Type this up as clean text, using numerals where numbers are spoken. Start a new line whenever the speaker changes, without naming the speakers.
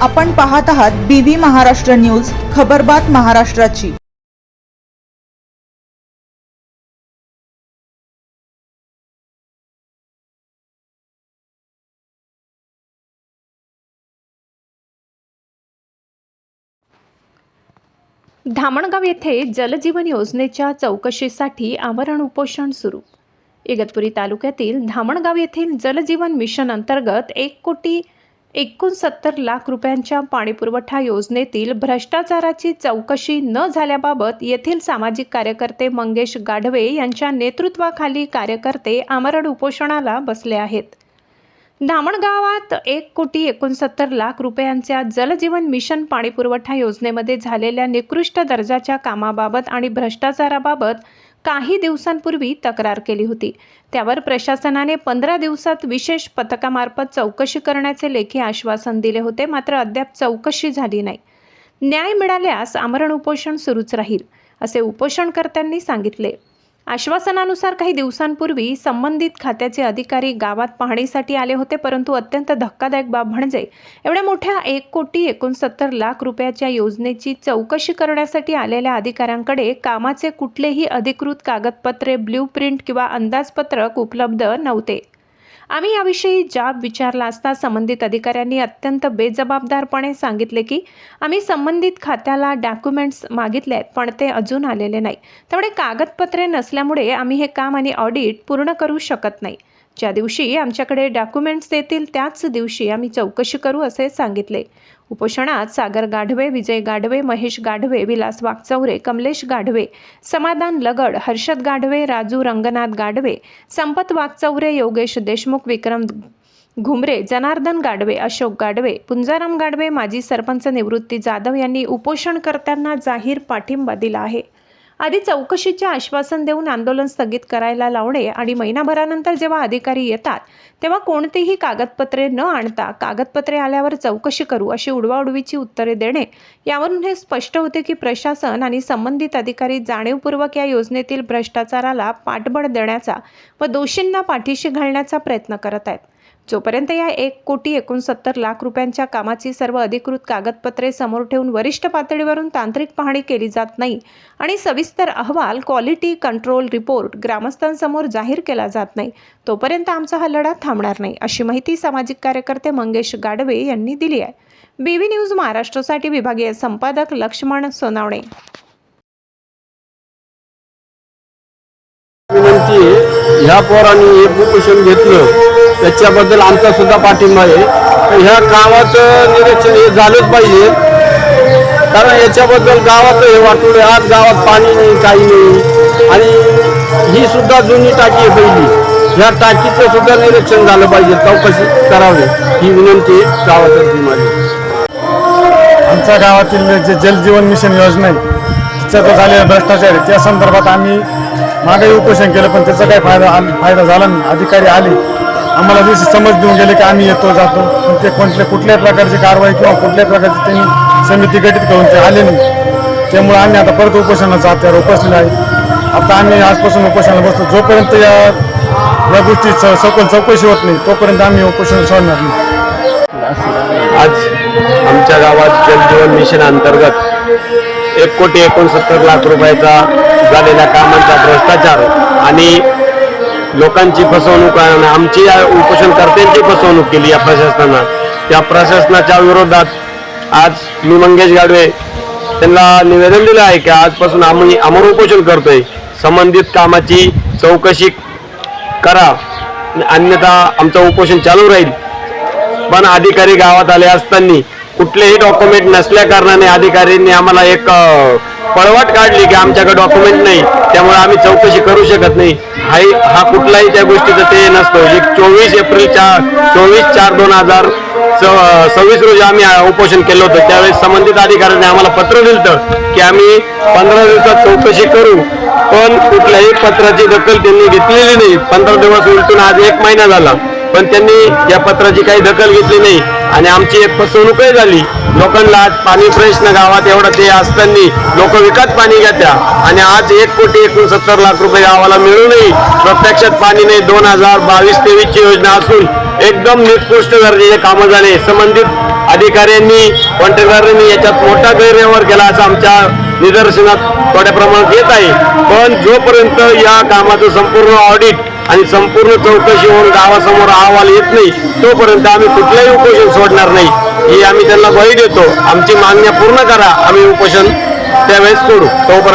आपण पाहत आहात BV महाराष्ट्र न्यूज, खबरबात महाराष्ट्राची।
धामणगाव येथे जलजीवन योजनेच्या चौकशीसाठी आमरण उपोषण सुरू। इगतपुरी तालुक्यातील धामणगाव येथील जलजीवन मिशन अंतर्गत 1,69,00,000 रुपयांच्या पाणीपुरवठा योजनेतील भ्रष्टाचाराची चौकशी न झाल्याबाबत येथील सामाजिक कार्यकर्ते मंगेश गाढवे यांच्या नेतृत्वाखाली कार्यकर्ते आमरण उपोषणाला बसले आहेत। धामणगावात 1,69,00,000 रुपयांच्या जलजीवन मिशन पाणीपुरवठा योजनेमध्ये झालेल्या निकृष्ट दर्जाच्या कामाबाबत आणि भ्रष्टाचाराबाबत काही दिवसांपूर्वी तक्रार केली होती। त्यावर प्रशासनाने 15 दिवसात विशेष पथकामार्फत चौकशी करण्याचे लेखी आश्वासन दिले होते, मात्र अद्याप चौकशी झाली नाही। न्याय मिळाल्यास आमरण उपोषण सुरूच राहील, असे उपोषणकर्त्यांनी सांगितले। आश्वासनानुसार काही दिवसांपूर्वी संबंधित खात्याचे अधिकारी गावात पाहणीसाठी आले होते, परंतु अत्यंत धक्कादायक बाब म्हणजे एवढ्या मोठ्या 1,69,00,000 रुपयाच्या योजनेची चौकशी करण्यासाठी आलेल्या अधिकाऱ्यांकडे कामाचे कुठलेही अधिकृत कागदपत्रे, ब्ल्यूप्रिंट किंवा अंदाजपत्रक उपलब्ध नव्हते। आम्ही याविषयी जाब विचारला असता संबंधित अधिकाऱ्यांनी अत्यंत बेजबाबदारपणे सांगितले की आम्ही संबंधित खात्याला डॉक्युमेंट्स मागितले आहेत, पण ते अजून आलेले नाही। त्यामुळे कागदपत्रे नसल्यामुळे आम्ही हे काम आणि ऑडिट पूर्ण करू शकत नाही। ज्या दिवशी आमच्याकडे डॉक्युमेंट्स येतील त्याच दिवशी आम्ही चौकशी करू, असे सांगितले। उपोषणात सागर गाढवे, विजय गाढवे, महेश गाढवे, विलास वागचौरे, कमलेश गाढवे, समाधान लगड, हर्षद गाढवे, राजू रंगनाथ गाढवे, संपत वागचौरे, योगेश देशमुख, विक्रम घुमरे, जनार्दन गाढवे, अशोक गाढवे, पुंजाराम गाढवे, माजी सरपंच निवृत्ती जाधव यांनी उपोषणकर्त्यांना जाहीर पाठिंबा दिला आहे। आधी चौकशीचे आश्वासन देऊन आंदोलन स्थगित करायला लावणे आणि महिनाभरानंतर जेव्हा अधिकारी येतात तेव्हा कोणतीही कागदपत्रे न आणता कागदपत्रे आल्यावर चौकशी करू अशी उडवाउडवीची उत्तरे देणे, यावरून हे स्पष्ट होते की प्रशासन आणि संबंधित अधिकारी जाणीवपूर्वक या योजनेतील भ्रष्टाचाराला पाठबळ देण्याचा व दोषींना पाठीशी घालण्याचा प्रयत्न करत आहेत। जोपर्यंत या 1,69,00,000 रुपयांच्या कामाची सर्व अधिकृत कागदपत्रे समोर ठेवून वरिष्ठ पातळीवरून तांत्रिक पाहणी केली जात नाही आणि सविस्तर अहवाल, क्वालिटी कंट्रोल रिपोर्ट ग्रामस्थांसमोर जाहीर केला जात नाही, तोपर्यंत आमचा हा लढा थांबणार नाही, अशी माहिती सामाजिक कार्यकर्ते मंगेश गाढवे यांनी दिली आहे। BV न्यूज महाराष्ट्रासाठी विभागीय संपादक लक्ष्मण सोनावणे।
विनंती, ह्या पोरांनी एक उपोषण घेतलं त्याच्याबद्दल आमचा सुद्धा पाठिंबा आहे। ह्या गावाचं निरीक्षण हे झालंच पाहिजे, कारण याच्याबद्दल गावाचं हे वाटलं, आज गावात पाणी नाही, काही नाही, आणि ही सुद्धा जुनी टाकी आहे पहिली, ह्या टाकीचं सुद्धा निरीक्षण झालं पाहिजे, चौकशी करावी, ही विनंती गावातर्फे माझी।
आमच्या गावातील जे जलजीवन मिशन योजना आहे तिचा जो झालेला भ्रष्टाचार आहे त्या संदर्भात आम्ही मागेही उपोषण केलं, पण त्याचा काही फायदा झाला नाही। अधिकारी आले, आम्हाला जशी समज देऊन गेले की आम्ही येतो जातो, पण ते कुठल्याही प्रकारची कारवाई किंवा कुठल्याही प्रकारची त्यांनी समिती गठीत करून ते आले नाही। त्यामुळे आम्ही आता परत उपोषणाचा हत्यार उपसलेला आहे। आता आम्ही आजपासून उपोषणाला बसतो, जोपर्यंत या गोष्टी सखोल चौकशी होत नाही तोपर्यंत आम्ही उपोषण सोडणार नाही।
आज आमच्या गावात जलजीवन मिशन अंतर्गत 1,69,00,000 रुपयाचा झालेल्या कामांचा भ्रष्टाचार आणि लोकांची फसवणूक आणि आमची या उपोषणकर्त्यांची फसवणूक केली या प्रशासनानं। त्या प्रशासनाच्या विरोधात आज मी मंगेश गाढवे त्यांना निवेदन दिलं आहे की आजपासून आम्ही आमरण उपोषण करतोय, संबंधित कामाची चौकशी करा, अन्यथा आमचं उपोषण चालू राहील। पण अधिकारी गावात आले असताना कुठलेही डॉक्युमेंट नसल्या कारणाने अधिकाऱ्यांनी आम्हाला एक पळवाट काढली की आमच्याकडे डॉक्युमेंट नाही, त्यामुळे आम्ही चौकशी करू शकत नाही। हा कुठलाही त्या गोष्टीचं ते नसतो। 24/4/2026 रोजी आम्ही उपोषण केलं होतं, त्यावेळेस संबंधित अधिकाऱ्यांनी आम्हाला पत्र दिलं की आम्ही 15 दिवसात चौकशी करू, पण कुठल्याही पत्राची दखल त्यांनी घेतलेली नाही। 15 दिवस उलटून आज 1 महिना झाला, पण त्यांनी या पत्राची काही दखल घेतली नाही आणि आमची एक फसवणूकही झाली. लोकांना आज पाणी प्रश्न गावात एवढं ते असताना लोक विकत पाणी घेत्या आणि आज 1,69,00,000 रुपये गावाला मिळूनही प्रत्यक्षात पाणी नाही. 2022-23 ची योजना असून एकदम निकृष्ट दर्जाचे कामं झाले. संबंधित अधिकाऱ्यांनी कॉन्ट्रॅक्टरांनी याच्यात मोठा गैरव्यवहार केला असं आमच्या निदर्शनात थोड्या प्रमाणात येत आहे. पण जोपर्यंत या कामाचं संपूर्ण ऑडिट आणि संपूर्ण चौकशी होऊन गावासमोर अहवाल येत नाही तोपर्यंत आम्ही कुठलंही उपोषण सोडणार नाही ही आम्ही त्यांना ग्वाही देतो. आमची मागण्या पूर्ण करा, आम्ही उपोषण त्यावेळेस सोडू. तोपर्यंत